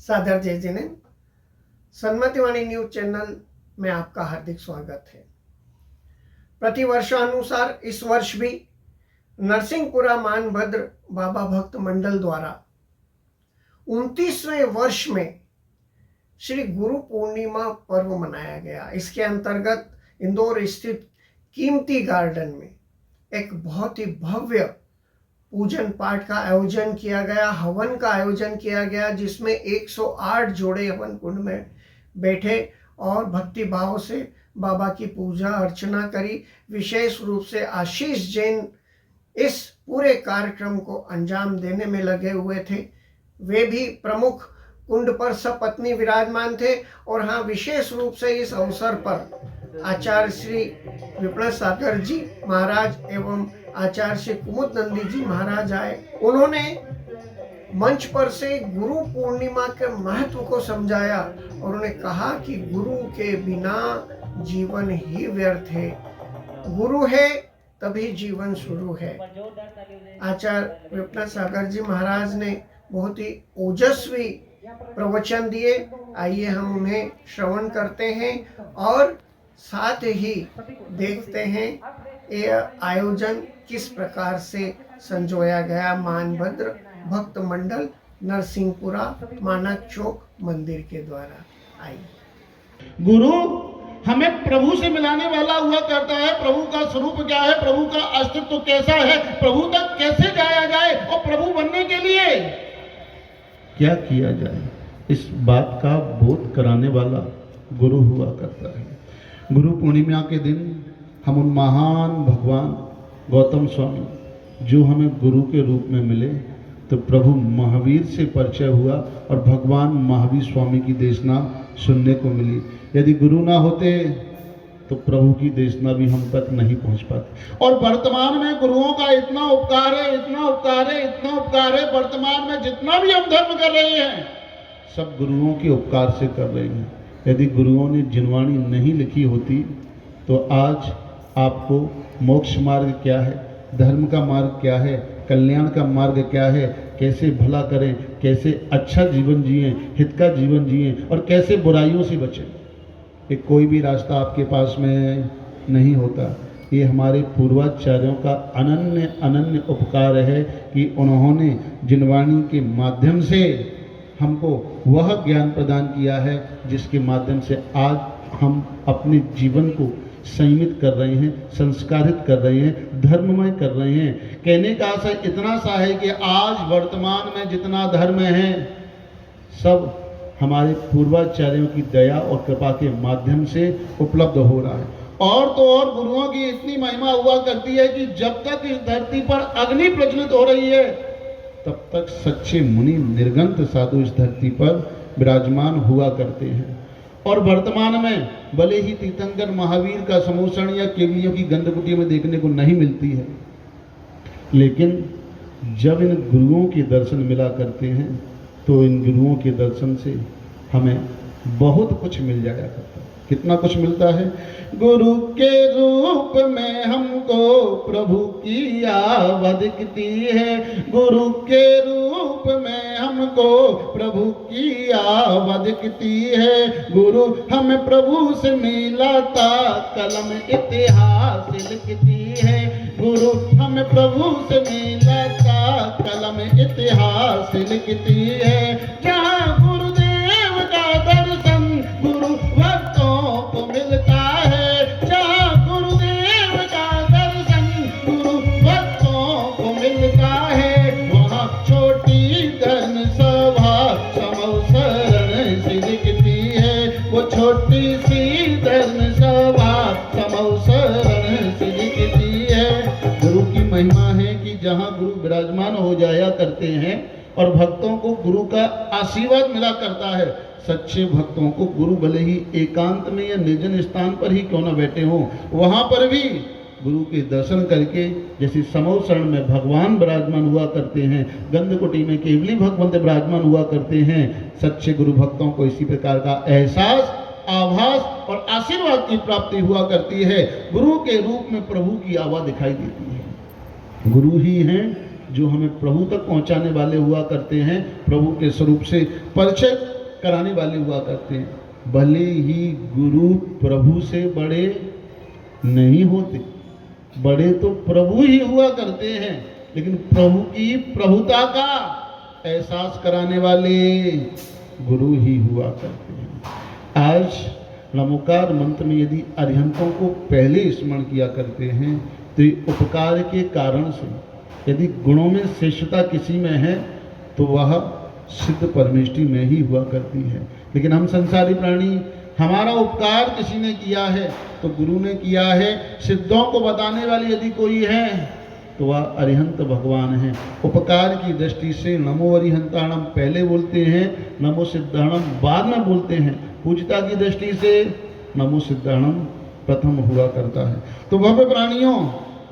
सादर जय Jinendra. सन्मतिवाणी news channel में आपका हार्दिक स्वागत है। प्रतिवर्षानुसार इस वर्ष भी नरसिंहपुरा मानभद्र बाबा भक्त मंडल द्वारा 29वें वर्ष में श्री गुरु पूर्णिमा पर्व मनाया गया। इसके अंतर्गत इंदौर स्थित कीमती गार्डन में एक बहुत ही भव्य पूजन पाठ का आयोजन किया गया, हवन का आयोजन किया गया, जिसमें 108 जोड़े हवन कुंड में बैठे और भक्ति भाव से बाबा की पूजा अर्चना करी। विशेष रूप से आशीष जैन इस पूरे कार्यक्रम को अंजाम देने में लगे हुए थे। वे भी प्रमुख कुंड पर सपत्नी विराजमान थे। और हाँ, विशेष रूप से इस अवसर पर आचार्य श्री विप्लव सागर जी महाराज एवं आचार्य श्री कुमुद नंदी जी महाराज आए। उन्होंने मंच पर से गुरु पूर्णिमा के महत्व को समझाया और उन्होंने कहा कि गुरु के बिना जीवन ही व्यर्थ है, गुरु है तभी जीवन शुरू है। आचार्य विप्लव सागर जी महाराज ने बहुत ही ओजस्वी प्रवचन दिए। आइए हम उन्हें श्रवण करते हैं और साथ ही देखते हैं यह आयोजन किस प्रकार से संजोया गया मानभद्र भक्त मंडल नरसिंहपुरा मानक चौक मंदिर के द्वारा। आइए। गुरु हमें प्रभु से मिलाने वाला हुआ करता है। प्रभु का स्वरूप क्या है, प्रभु का अस्तित्व कैसा है, प्रभु तक कैसे जाया जाए और प्रभु बनने के लिए क्या किया जाए, इस बात का बोध कराने वाला गुरु हुआ करता है। गुरु पूर्णिमा के दिन हम उन महान भगवान गौतम स्वामी जो हमें गुरु के रूप में मिले, तो प्रभु महावीर से परिचय हुआ और भगवान महावीर स्वामी की देशना सुनने को मिली। यदि गुरु ना होते तो प्रभु की देशना भी हम तक नहीं पहुंच पाती। और वर्तमान में गुरुओं का इतना उपकार है, इतना उपकार है, इतना उपकार है। वर्तमान में जितना भी हम धर्म कर रहे हैं सब गुरुओं के उपकार से कर रहे हैं। यदि गुरुओं ने जिनवाणी नहीं लिखी होती तो आज आपको मोक्ष मार्ग क्या है, धर्म का मार्ग क्या है, कल्याण का मार्ग क्या है, कैसे भला करें, कैसे अच्छा जीवन जिएं, हित का जीवन जिएं और कैसे बुराइयों से बचें, ये कोई भी रास्ता आपके पास में नहीं होता। ये हमारे पूर्वाचार्यों का अनन्य अनन्य उपकार है कि उन्होंने जिनवाणी के माध्यम से हमको वह ज्ञान प्रदान किया है जिसके माध्यम से आज हम अपने जीवन को संयमित कर रहे हैं, संस्कारित कर रहे हैं, धर्ममय कर रहे हैं। कहने का आशय इतना सा है कि आज वर्तमान में जितना धर्म है सब हमारे पूर्वाचार्यों की दया और कृपा के माध्यम से उपलब्ध हो रहा है। और तो और गुरुओं की इतनी महिमा हुआ करती है कि जब तक इस धरती पर अग्नि प्रज्वलित हो रही है तब तक सच्चे मुनि निर्गंत साधु इस धरती पर विराजमान हुआ करते हैं। और वर्तमान में भले ही तीर्थंकर महावीर का समूषण या केवलियों की गंधकुटियों में देखने को नहीं मिलती है, लेकिन जब इन गुरुओं के दर्शन मिला करते हैं तो इन गुरुओं के दर्शन से हमें बहुत कुछ मिल जाया करता है। कितना कुछ मिलता है। गुरु के रूप में हमको प्रभु की आवाज़ दिखती है, गुरु के रूप में हमको प्रभु की आवाज़ दिखती है। गुरु हमें प्रभु से मिलाता कलम इतिहास लिखती है, गुरु हमें प्रभु से मिलाता कलम इतिहास लिखती है। जहाँ गुरुदेव का दर्शन गुरु भक्तों को मिलता है, जहाँ गुरुदेव का दर्शन गुरु भक्तों को मिलता है, वहाँ छोटी धर्म सभा समौ शरण से दिखती है। वो छोटी सी धर्म सभा समौ शरण से दिखती है। गुरु की महिमा है कि जहाँ गुरु विराजमान हो जाया करते हैं और भक्तों को गुरु का आशीर्वाद मिला करता है। सच्चे भक्तों को गुरु भले ही एकांत में या निर्जन स्थान पर ही क्यों न बैठे हों, वहाँ पर भी गुरु के दर्शन करके, जैसे समौ शरण में भगवान विराजमान हुआ करते हैं, गंधकुटी में केवली भगवंत विराजमान हुआ करते हैं, सच्चे गुरु भक्तों को इसी प्रकार का एहसास, आभास और आशीर्वाद की प्राप्ति हुआ करती है। गुरु के रूप में प्रभु की आवाज़ दिखाई देती है। गुरु ही हैं जो हमें प्रभु तक पहुंचाने वाले हुआ करते हैं, प्रभु के स्वरूप से परिचय कराने वाले हुआ करते हैं। भले ही गुरु प्रभु से बड़े नहीं होते, बड़े तो प्रभु ही हुआ करते हैं, लेकिन प्रभु की प्रभुता का एहसास कराने वाले गुरु ही हुआ करते हैं। आज नमोकार मंत्र में यदि अरिहंतों को पहले स्मरण किया करते हैं तो ये उपकार के कारण से, यदि गुणों में श्रेष्ठता किसी में है तो वह सिद्ध परमेष्टि में ही हुआ करती है। लेकिन हम संसारी प्राणी, हमारा उपकार किसी ने किया है तो गुरु ने किया है। सिद्धों को बताने वाले यदि कोई है तो वह अरिहंत भगवान है। उपकार की दृष्टि से नमो अरिहंताणम पहले बोलते हैं, नमो सिद्धाणम बाद में बोलते हैं। पूजता की दृष्टि से नमो सिद्धाणम प्रथम हुआ करता है। तो भव्य प्राणियों,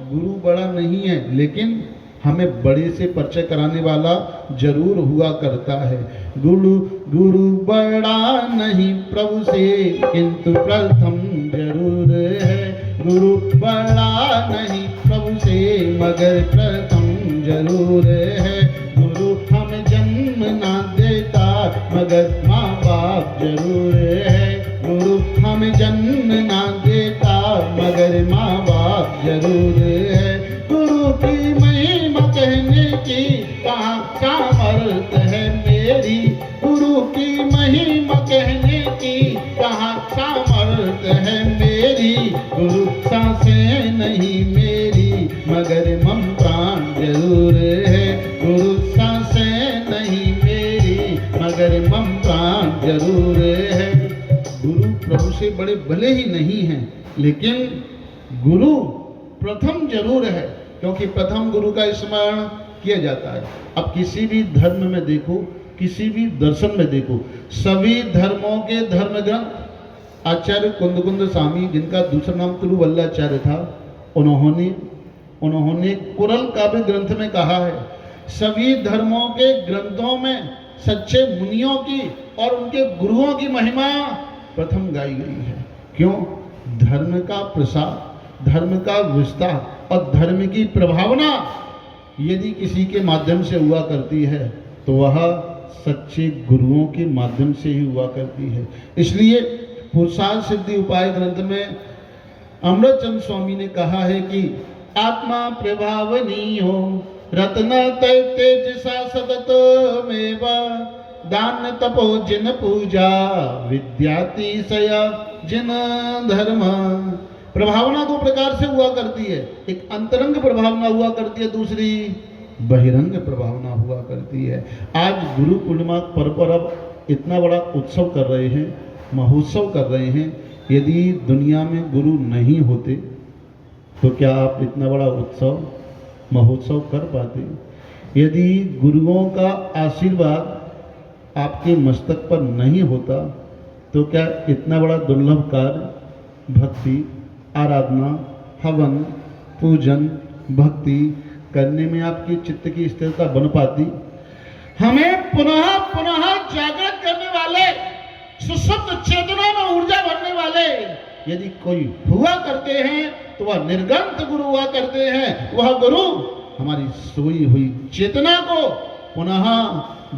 गुरु बड़ा नहीं है, लेकिन हमें बड़े से परिचय कराने वाला जरूर हुआ करता है। गुरु बड़ा नहीं प्रभु से, किंतु प्रथम जरूर है। गुरु बड़ा नहीं प्रभु से, मगर प्रथम जरूर है। गुरु हमें जन्म ना देता, मगर माँ बाप जरूर है। गुरु हमें जन्म ना देता, मगर माँ बाप जरूर है। गुरु की महिमा कहने की कहाँ सामर्थ है मेरी। गुरु की महिमा कहने की कहाँ सामर्थ है मेरी। गुरु सांसें नहीं मेरी, मगर मम प्राण जरूर है। गुरु सांसें नहीं मेरी, मगर मम प्राण जरूर है। गुरु प्रभु से बड़े भले ही नहीं हैं, लेकिन गुरु प्रथम जरूर है, क्योंकि प्रथम गुरु का स्मरण किया जाता है। अब किसी भी धर्म में देखो, किसी भी दर्शन में देखो, सभी धर्मों के धर्म ग्रंथ आचार्य कुंदकुंद स्वामी, जिनका दूसरा नाम तिरुवल्लाचार्य था, उन्होंने कुरल काव्य ग्रंथ में कहा है, सभी धर्मों के ग्रंथों में सच्चे मुनियों की और उनके गुरुओं की महिमा प्रथम गाई गई है। क्यों? धर्म का प्रसार, धर्म का विस्तार और धर्म की प्रभावना यदि किसी के माध्यम से हुआ करती है तो वह सच्चे गुरुओं के माध्यम से ही हुआ करती है। इसलिए पुरुषार्थ सिद्धि उपाय ग्रंथ में अमृतचंद स्वामी ने कहा है कि आत्मा प्रभावनी हो, रत्न तय तेज सा सतत मेवा, दान तपो जिन पूजा, विद्यातिशय जिन धर्म। प्रभावना दो प्रकार से हुआ करती है, एक अंतरंग प्रभावना हुआ करती है, दूसरी बहिरंग प्रभावना हुआ करती है। आज गुरु पूर्णिमा पर्व पर अब इतना बड़ा उत्सव कर रहे हैं, महोत्सव कर रहे हैं। यदि दुनिया में गुरु नहीं होते तो क्या आप इतना बड़ा उत्सव महोत्सव कर पाते? यदि गुरुओं का आशीर्वाद आपके मस्तक पर नहीं होता तो क्या इतना बड़ा दुर्लभ कार्य भक्ति, आराधना, हवन, पूजन, भक्ति करने में आपकी चित्त की स्थिरता बन पाती? हमें पुनः पुनः जागृत करने वाले, सुषुप्त चेतना में ऊर्जा भरने वाले यदि कोई हुआ करते हैं तो वह निर्गंत गुरु हुआ करते हैं। वह गुरु हमारी सोई हुई चेतना को पुनः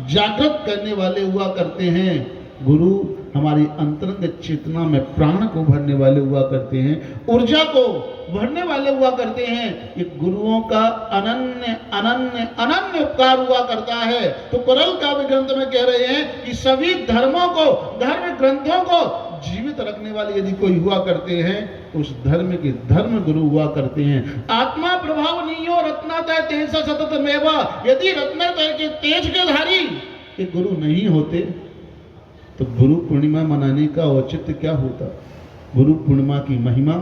जागृत करने वाले हुआ करते हैं। गुरु हमारी अंतरंग चेतना में प्राण को भरने वाले हुआ करते हैं, ऊर्जा को भरने वाले हुआ करते हैं। ये गुरुओं का अनन्य अनन्य अनन्य उपकार हुआ करता है। तो कुरल काव्य ग्रंथ में कह रहे हैं कि सभी धर्मों को, धर्म ग्रंथों को जीवित रखने वाले यदि कोई हुआ करते हैं तो उस धर्म के धर्म गुरु हुआ करते हैं। आत्मा प्रभाव नहीं हो, रत्नातय तेज सतत मेवा। यदि रत्नातय के तेज के धारी ये गुरु नहीं होते तो गुरु पूर्णिमा मनाने का औचित्य क्या होता? गुरु पूर्णिमा की महिमा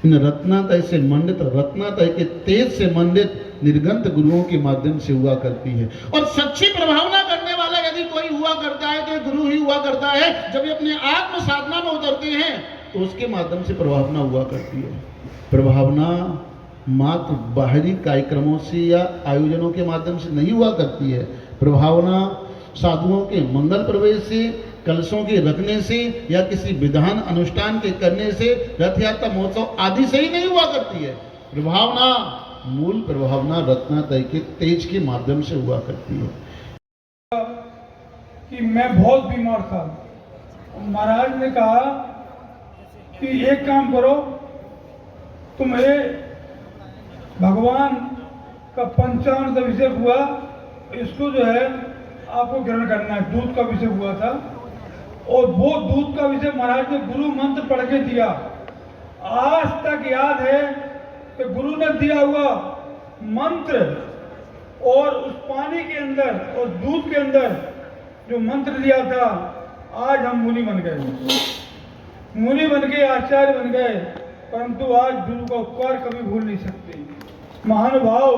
इन रत्नातय से मंडित, रत्नातय के तेज से मंडित निर्गंत गुरुओं के माध्यम से हुआ करती है। और सच्ची प्रभावना करने वाला यदि कोई हुआ करता है तो गुरु ही हुआ करता है। जब ये अपने आत्म साधना में उतरते हैं तो उसके माध्यम से प्रभावना हुआ करती है। प्रभावना मात्र बाहरी कार्यक्रमों से या आयोजनों के माध्यम से नहीं हुआ करती है। प्रभावना साधुओं के मंगल प्रवेश से, कलशों के रखने से या किसी विधान अनुष्ठान के करने से, रथ यात्रा महोत्सव आदि से ही नहीं हुआ करती है। प्रभावना, मूल प्रभावना रत्नातय के तेज के माध्यम से हुआ करती है। कि मैं बहुत बीमार था। महाराज ने कहा कि एक काम करो, तुम्हें भगवान का पंचामृत अभिषेक हुआ, इसको जो है आपको ग्रहण करना है। दूध का अभिषेक हुआ था और वो दूध का अभिषेक महाराज ने गुरु मंत्र पढ़ के दिया। आज तक याद है कि गुरु ने दिया हुआ मंत्र और उस पानी के अंदर और दूध के अंदर जो मंत्र दिया था, आज हम मुनि बन गए, मुनि बन गए, आचार्य बन गए, परंतु आज गुरु का उपकार कभी भूल नहीं सकते। महानुभाव,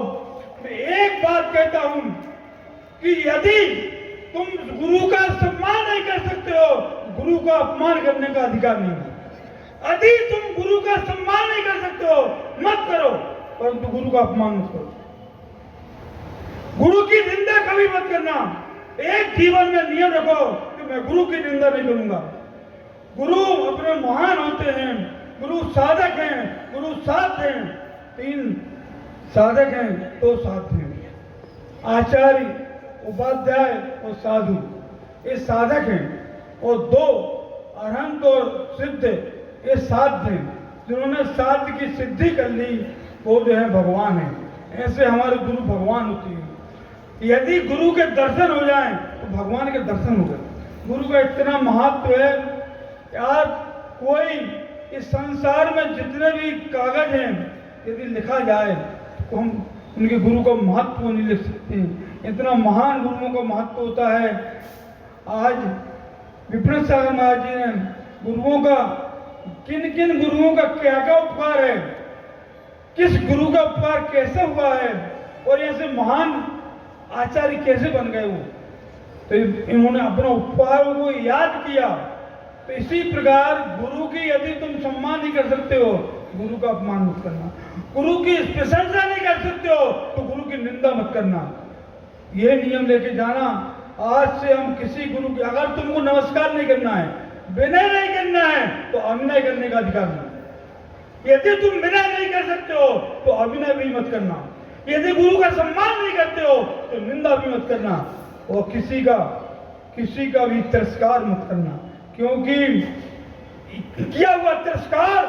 मैं एक बात कहता हूं कि यदि तुम गुरु का सम्मान नहीं कर सकते हो, गुरु का अपमान करने का अधिकार नहीं है। यदि तुम गुरु का सम्मान नहीं कर सकते हो, मत करो, परंतु गुरु का अपमान मत करो। गुरु की निंदा कभी मत करना। एक जीवन में नियम रखो कि मैं गुरु की निंदा नहीं करूंगा। गुरु अपने महान होते हैं, गुरु साधक हैं, गुरु साध हैं। 3 साधक हैं, 2 साध हैं, आचार्य, उपाध्याय और साधु, ये साधक हैं। और 2 अरहंत और सिद्ध, ये साध हैं। जिन्होंने साध की सिद्धि कर ली वो जो है भगवान है। ऐसे हमारे गुरु भगवान होते हैं। यदि गुरु के दर्शन हो जाएं तो भगवान के दर्शन हो गए। गुरु का इतना महत्व है यार, कोई इस संसार में जितने भी कागज हैं यदि लिखा जाए तो हम उनके गुरु का महत्व नहीं लिख सकते। इतना महान गुरुओं का महत्व होता है। आज विपिन सागर महाराज जी ने गुरुओं का, किन किन गुरुओं का क्या क्या उपकार है, किस गुरु का उपकार कैसे हुआ है और ऐसे महान आचार्य कैसे बन गए वो, तो इन्होंने अपना उपकारों को याद किया। तो इसी प्रकार गुरु की यदि तुम सम्मान नहीं कर सकते हो, गुरु का अपमान मत करना। गुरु की प्रशंसा नहीं कर सकते हो तो गुरु की निंदा मत करना। ये नियम लेके जाना। आज से हम किसी गुरु की, अगर तुमको नमस्कार नहीं करना है, विनय नहीं करना है, तो अभिनय करने का अधिकार नहीं। यदि तुम विनय नहीं कर सकते हो तो अभिनय भी मत करना। यदि गुरु का सम्मान नहीं करते हो तो निंदा भी मत करना और किसी का भी तिरस्कार मत करना, क्योंकि किया हुआ तिरस्कार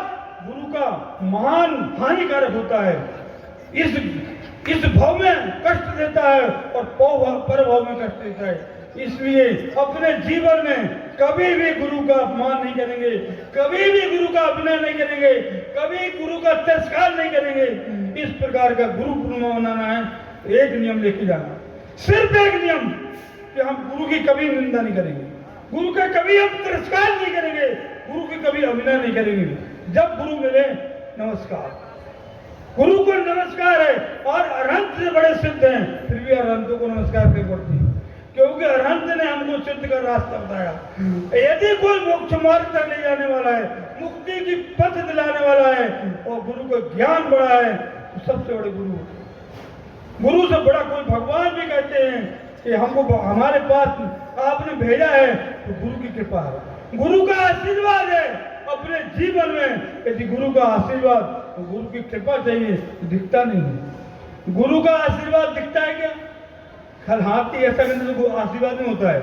गुरु का महान हानिकारक होता है। इस भाव में कष्ट देता है और पर भाव में कष्ट देता है। इसलिए अपने जीवन में कभी भी गुरु का अपमान नहीं करेंगे, कभी भी गुरु का अभिनय नहीं करेंगे, कभी गुरु का तिरस्कार नहीं करेंगे। इस प्रकार का गुरु पूर्णिमा मनाना है तो एक नियम लेके जाना, सिर्फ एक नियम कि हम गुरु की कभी निंदा नहीं करेंगे, गुरु का कभी हम तिरस्कार नहीं करेंगे, गुरु की कभी अभिनय नहीं करेंगे। जब गुरु मिले नमस्कार, गुरु को नमस्कार है। और अरहंत से बड़े सिद्ध हैं, फिर भी अरहंतों को नमस्कार नहीं पड़ती, क्योंकि अरहंत ने हमको सिद्ध का रास्ता बताया। यदि कोई मोक्ष मार्ग तक ले जाने वाला है, मुक्ति की पथ दिलाने वाला है और गुरु को ज्ञान बड़ा है, तो सबसे बड़े गुरु से बड़ा कोई भगवान भी कहते हैं कि हमको हमारे पास आपने भेजा है तो गुरु की कृपा है, गुरु का आशीर्वाद है। अपने जीवन में यदि गुरु का आशीर्वाद, तो गुरु की कृपा चाहिए, तो दिखता नहीं है। गुरु का आशीर्वाद दिखता है क्या? खल हाथी ऐसा करने से आशीर्वाद नहीं होता है।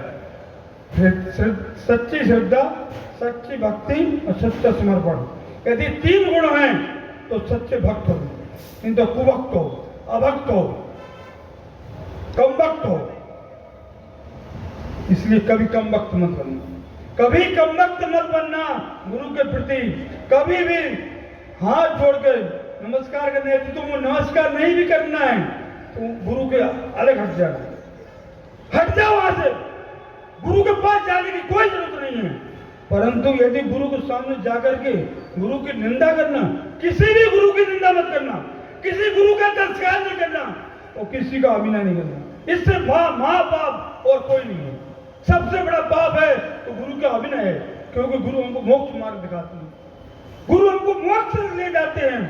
सच्ची श्रद्धा, सच्ची भक्ति और सच्चा समर्पण, यदि 3 गुण हैं तो सच्चे भक्त हो, नहीं तो कुभक्त हो, अभक्त हो, कम वक्त हो। इसलिए कभी कम वक्त मत बनना, कभी कम वक्त मत बनना गुरु के प्रति। कभी भी हाथ जोड़कर नमस्कार करने, यदि तुमको नमस्कार नहीं भी करना है तो गुरु के अलग हट जाना, हट जाओ वहां से। गुरु के पास जाने की कोई जरूरत नहीं है। परंतु यदि गुरु के सामने जाकर के गुरु की निंदा करना, किसी भी गुरु की निंदा मत करना, किसी गुरु का तिरस्कार नहीं करना और किसी का अभिनय नहीं करना। इससे महापाप और कोई नहीं है। सबसे बड़ा पाप है तो गुरु का अभिनय है, क्योंकि गुरु हमको मोक्ष मार्ग दिखाते हैं, गुरु हमको मोक्ष ले जाते हैं।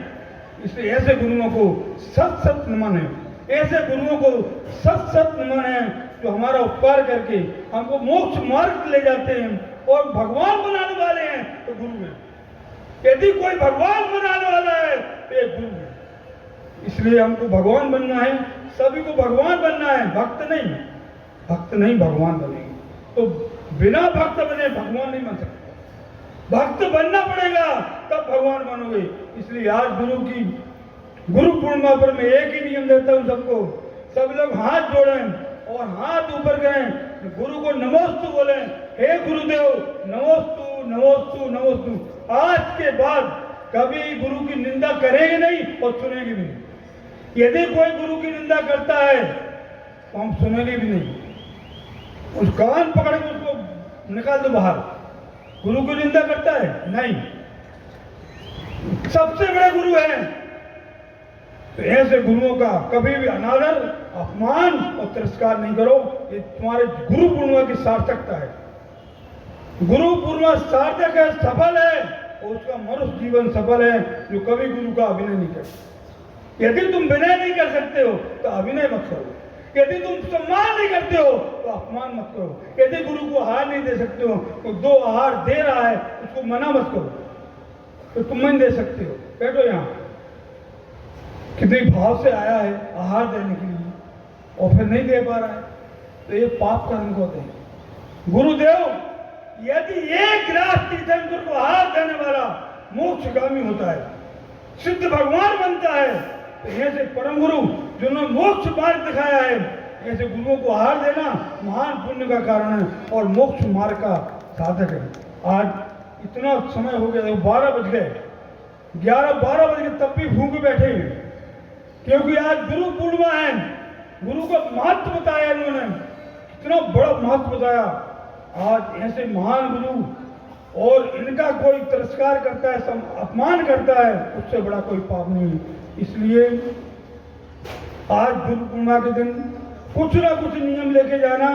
इसलिए ऐसे गुरुओं को सत नमन है, ऐसे गुरुओं को सत नमन है जो हमारा उपकार करके हमको मोक्ष मार्ग ले जाते हैं और भगवान बनाने वाले हैं तो गुरु है। यदि कोई भगवान बनाने वाला है तो एक गुरु है। इसलिए हमको भगवान बनना है, सभी को भगवान बनना है, भक्त नहीं भगवान बनेंगे। तो बिना भक्त बने भगवान नहीं बन सकते, भक्त बनना पड़ेगा तब भगवान बनोगे। इसलिए आज गुरु पूर्णिमा पर मैं एक ही नियम देता हूं सबको, सब लोग हाथ जोड़ें और हाथ ऊपर करें, गुरु को नमोस्तु बोलें, हे गुरुदेव नमोस्तु नमोस्तु नमोस्तु। आज के बाद कभी गुरु की निंदा करेंगे नहीं और सुनेंगे भी नहीं। यदि कोई गुरु की निंदा करता है तो हम सुनेंगे भी नहीं, उस कान पकड़ के उसको निकाल दो बाहर। गुरु की निंदा करता है नहीं, सबसे बड़े गुरु हैं। तो ऐसे गुरुओं का कभी भी अनादर, अपमान और तिरस्कार नहीं करो। ये तुम्हारे गुरु पूर्णिमा की सार्थकता है। गुरु पूर्णिमा सार्थक है, सफल है, और उसका मनुष्य जीवन सफल है जो कभी गुरु का अभिनय नहीं करता। यदि तुम विनय नहीं कर सकते हो तो अभिनय मत करो, यदि तुम सम्मान नहीं करते हो तो अपमान मत करो, यदि गुरु को आहार नहीं दे सकते हो तो 2 आहार दे रहा है उसको मना मत करो, तो तुम नहीं दे सकते हो। बैठो यहाँ, कितने भाव से आया है आहार देने के लिए और फिर नहीं दे पा रहा है, तो ये पाप कर्म को होते हैं। गुरुदेव यदि एक गिलास तीर्थंकर को आहार देने वाला मोक्षगामी होता है, सिद्ध भगवान बनता है, तो ऐसे परम गुरु जिन्होंने मोक्ष मार्ग दिखाया है, ऐसे गुरुओं को आहार देना महान पुण्य का कारण है और मोक्ष मार्ग का साधक है। आज इतना समय हो गया, 12 बज गए, 11-12 बज गए, तब भी भूखे बैठे हैं, क्योंकि आज गुरु पूर्णिमा है। गुरु का महत्व बताया इन्होंने, कितना बड़ा महत्व बताया। आज ऐसे महान गुरु और इनका कोई तिरस्कार करता है, अपमान करता है, उससे बड़ा कोई पाप नहीं। इसलिए आज गुरु पूर्णिमा के दिन कुछ ना कुछ नियम लेके जाना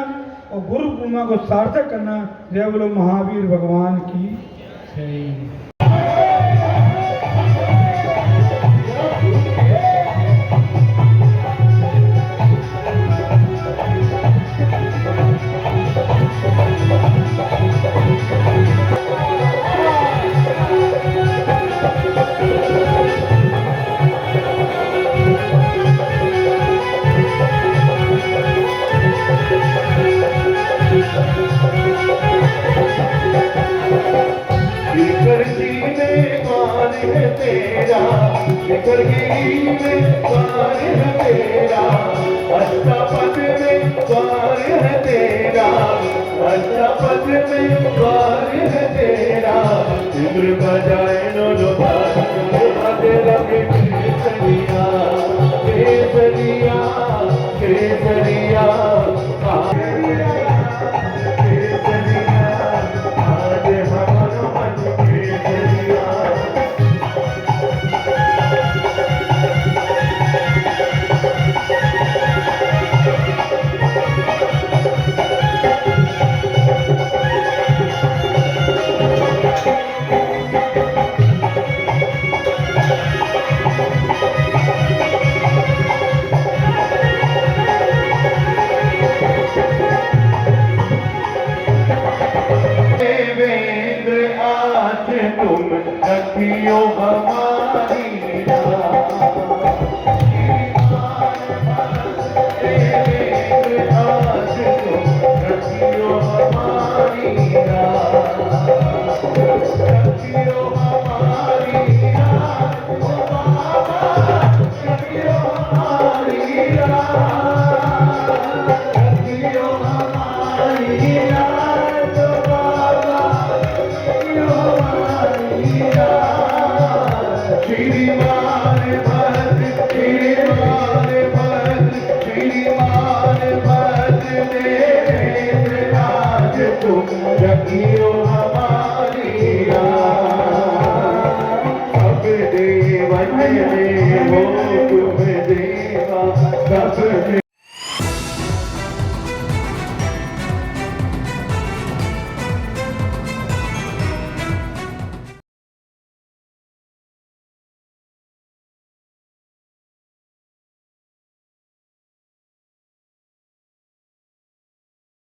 और गुरु पूर्णिमा को सार्थक करना। जय बोलो महावीर भगवान की जय। गिरी में द्वार है तेरा, अष्टपद में द्वार है तेरा, अष्टपद में द्वार है तेरा। इंद्र बजाए नो बाजे लगे केसरिया केसरिया केसरिया केसरिया आज हमारा मन केसरिया। तुम रखियो हमारी आज तुम रखियो हमारी रखियो हमारी रखियो हमारी रखियो हमारी श्रीमान भद्र श्रीमान भद्र श्रीमान भद्र देवेंद्र आज तुम रखियो हमारी।